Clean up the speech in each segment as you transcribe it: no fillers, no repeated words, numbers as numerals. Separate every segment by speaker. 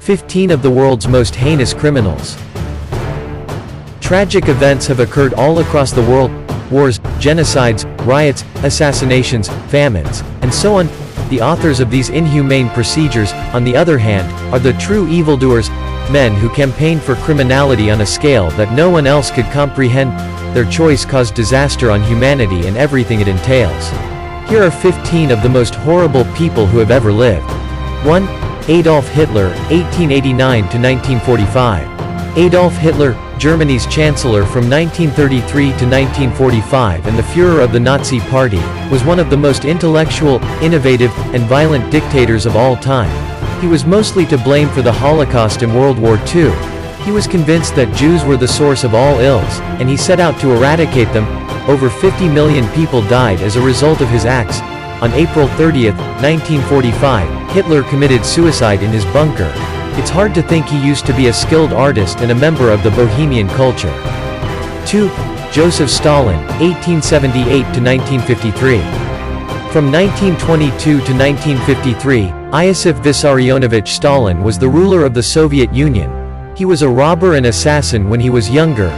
Speaker 1: 15 of the world's most heinous criminals. Tragic events have occurred all across the world: wars, genocides, riots, assassinations, famines, and so on. The authors of these inhumane procedures, on the other hand, are the true evildoers, men who campaigned for criminality on a scale that no one else could comprehend. Their choice caused disaster on humanity and everything it entails. Here are 15 of the most horrible people who have ever lived. 1. Adolf Hitler, 1889 to 1945. Adolf Hitler, Germany's Chancellor from 1933 to 1945 and the Führer of the Nazi Party, was one of the most intellectual, innovative, and violent dictators of all time. He was mostly to blame for the Holocaust and World War II. He was convinced that Jews were the source of all ills, and he set out to eradicate them. Over 50 million people died as a result of his acts. On April 30, 1945, Hitler committed suicide in his bunker. It's hard to think he used to be a skilled artist and a member of the Bohemian culture. 2. Joseph Stalin, 1878 to 1953. From 1922 to 1953, Iosif Vissarionovich Stalin was the ruler of the Soviet Union. He was a robber and assassin when he was younger.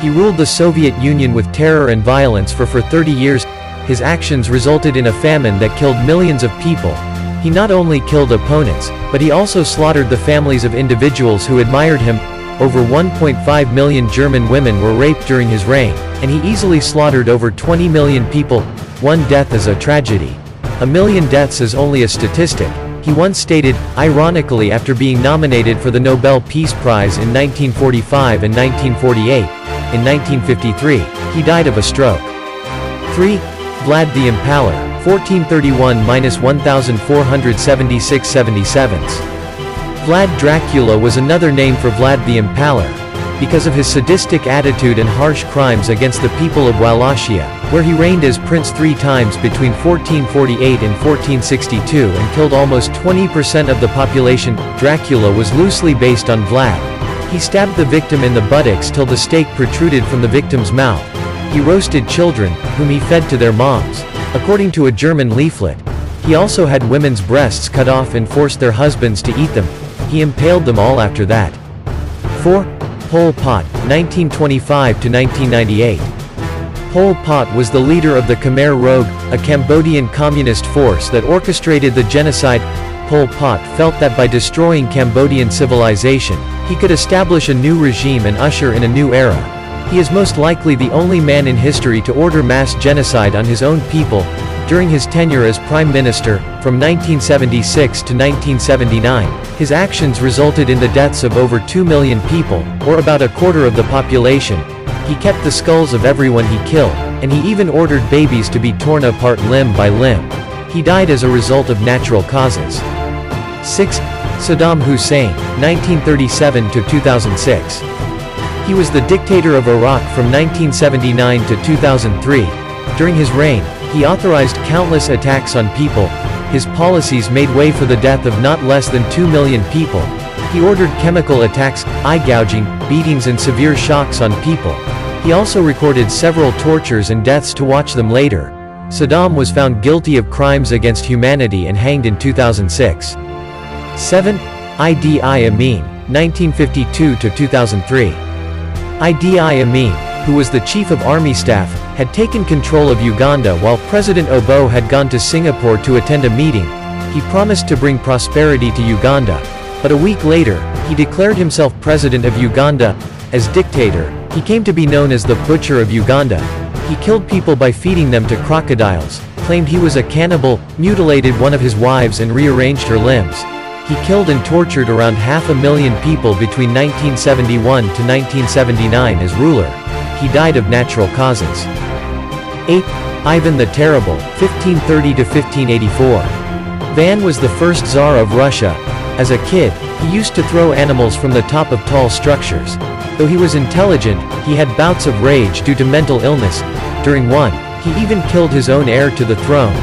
Speaker 1: He ruled the Soviet Union with terror and violence for 30 years. His actions resulted in a famine that killed millions of people. He not only killed opponents, but he also slaughtered the families of individuals who admired him. Over 1.5 million German women were raped during his reign, and he easily slaughtered over 20 million people. One death is a tragedy. A million deaths is only a statistic, he once stated, ironically, after being nominated for the Nobel Peace Prize in 1945 and 1948. In 1953, he died of a stroke. 3. Vlad the Impaler, 1431–1476–77. Vlad Dracula was another name for Vlad the Impaler, because of his sadistic attitude and harsh crimes against the people of Wallachia, where he reigned as prince 3 times between 1448 and 1462 and killed almost 20% of the population. Dracula was loosely based on Vlad. He stabbed the victim in the buttocks till the stake protruded from the victim's mouth. He roasted children, whom he fed to their moms. According to a German leaflet, he also had women's breasts cut off and forced their husbands to eat them. He impaled them all after that. 4. Pol Pot, 1925 to 1998. Pol Pot was the leader of the Khmer Rouge, a Cambodian communist force that orchestrated the genocide. Pol Pot felt that by destroying Cambodian civilization, he could establish a new regime and usher in a new era. He is most likely the only man in history to order mass genocide on his own people. During his tenure as Prime Minister, from 1976 to 1979, his actions resulted in the deaths of over 2 million people, or about a quarter of the population. He kept the skulls of everyone he killed, and he even ordered babies to be torn apart limb by limb. He died as a result of natural causes. 6. Saddam Hussein, 1937 to 2006. He was the dictator of Iraq from 1979 to 2003. During his reign, he authorized countless attacks on people. His policies made way for the death of not less than 2 million people. He ordered chemical attacks, eye gouging, beatings and severe shocks on people. He also recorded several tortures and deaths to watch them later. Saddam was found guilty of crimes against humanity and hanged in 2006. 7. Idi Amin, 1952 to 2003. Idi Amin, who was the chief of army staff, had taken control of Uganda while President Obo had gone to Singapore to attend a meeting. He promised to bring prosperity to Uganda, but a week later, he declared himself president of Uganda. As dictator, he came to be known as the Butcher of Uganda. He killed people by feeding them to crocodiles, claimed he was a cannibal, mutilated one of his wives and rearranged her limbs. He killed and tortured around 500,000 people between 1971 to 1979 as ruler. He died of natural causes. 8. Ivan the Terrible, 1530 to 1584. Ivan was the first Tsar of Russia. As a kid, he used to throw animals from the top of tall structures. Though he was intelligent, he had bouts of rage due to mental illness. During one, he even killed his own heir to the throne.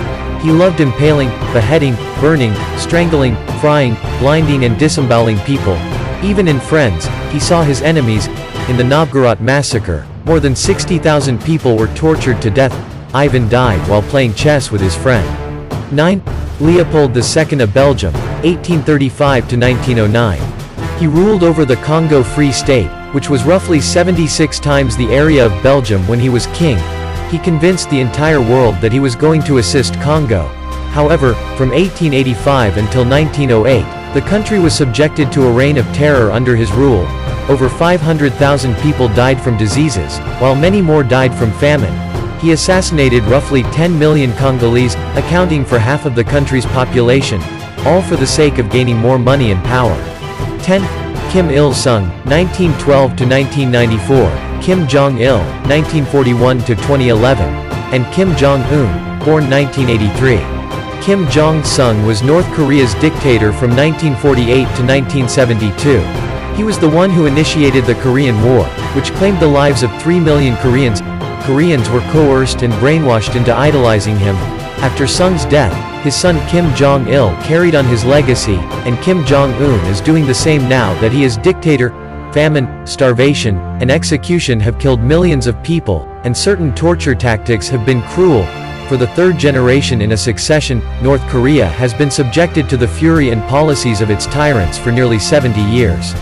Speaker 1: He loved impaling, beheading, burning, strangling, frying, blinding and disemboweling people. Even in friends, he saw his enemies. In the Novgorod massacre, more than 60,000 people were tortured to death. Ivan died while playing chess with his friend. 9. Leopold II of Belgium, 1835 to 1909. He ruled over the Congo Free State, which was roughly 76 times the area of Belgium when he was king. He convinced the entire world that he was going to assist Congo. However, from 1885 until 1908, the country was subjected to a reign of terror under his rule. Over 500,000 people died from diseases, while many more died from famine. He assassinated roughly 10 million Congolese, accounting for half of the country's population, all for the sake of gaining more money and power. 10. Kim Il-sung, 1912–1994, Kim Jong-il, 1941–2011, and Kim Jong-un, born 1983. Kim Jong-sung was North Korea's dictator from 1948 to 1972. He was the one who initiated the Korean War, which claimed the lives of 3 million Koreans. Koreans were coerced and brainwashed into idolizing him. After Sung's death, his son Kim Jong-il carried on his legacy, and Kim Jong-un is doing the same now that he is dictator. Famine, starvation, and execution have killed millions of people, and certain torture tactics have been cruel. For the third generation in a succession, North Korea has been subjected to the fury and policies of its tyrants for nearly 70 years.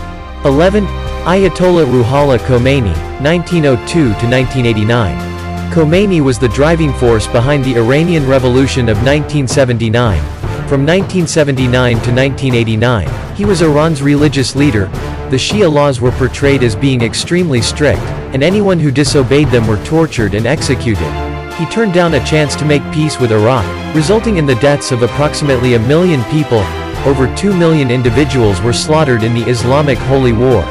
Speaker 1: 11. Ayatollah Ruhollah Khomeini, 1902–1989. Khomeini was the driving force behind the Iranian Revolution of 1979. From 1979 to 1989, he was Iran's religious leader. The Shia laws were portrayed as being extremely strict, and anyone who disobeyed them were tortured and executed. He turned down a chance to make peace with Iraq, resulting in the deaths of approximately 1 million people. Over 2 million individuals were slaughtered in the Islamic Holy War.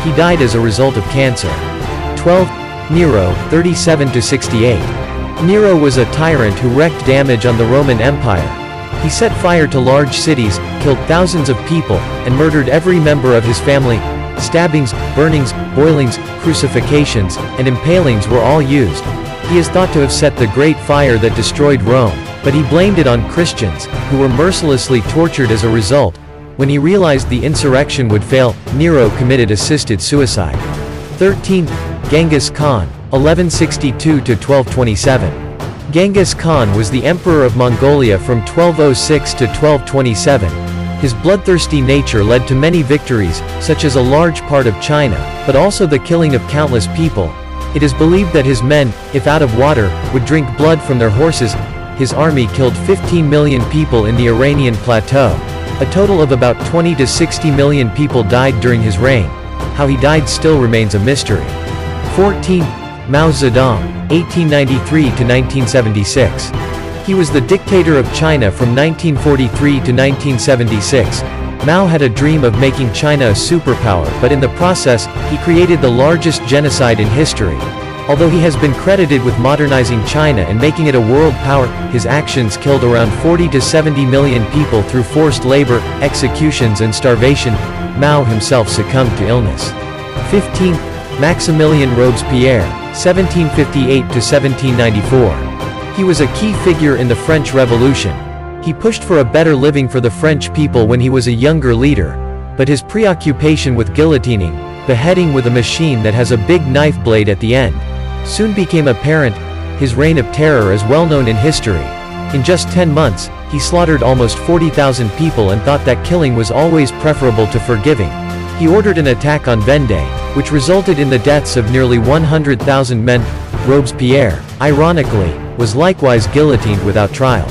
Speaker 1: He died as a result of cancer. 12. Nero, 37–68. Nero was a tyrant who wreaked damage on the Roman Empire. He set fire to large cities, killed thousands of people, and murdered every member of his family. Stabbings, burnings, boilings, crucifixions, and impalings were all used. He is thought to have set the Great Fire that destroyed Rome, but he blamed it on Christians, who were mercilessly tortured as a result. When he realized the insurrection would fail, Nero committed assisted suicide. 13. Genghis Khan, 1162–1227. Genghis Khan was the emperor of Mongolia from 1206 to 1227. His bloodthirsty nature led to many victories, such as a large part of China, but also the killing of countless people. It is believed that his men, if out of water, would drink blood from their horses. His army killed 15 million people in the Iranian plateau. A total of about 20 to 60 million people died during his reign. How he died still remains a mystery. 14. Mao Zedong, 1893–1976. He was the dictator of China from 1943 to 1976. Mao had a dream of making China a superpower, but in the process, he created the largest genocide in history. Although he has been credited with modernizing China and making it a world power, his actions killed around 40 to 70 million people through forced labor, executions and starvation. Mao himself succumbed to illness. 15. Maximilian Robespierre, 1758–1794. He was a key figure in the French Revolution. He pushed for a better living for the French people when he was a younger leader, but his preoccupation with guillotining, beheading with a machine that has a big knife blade at the end, soon became apparent. His reign of terror is well known in history. In just 10 months, he slaughtered almost 40,000 people and thought that killing was always preferable to forgiving. He ordered an attack on Vendée, which resulted in the deaths of nearly 100,000 men. Robespierre, ironically, was likewise guillotined without trial.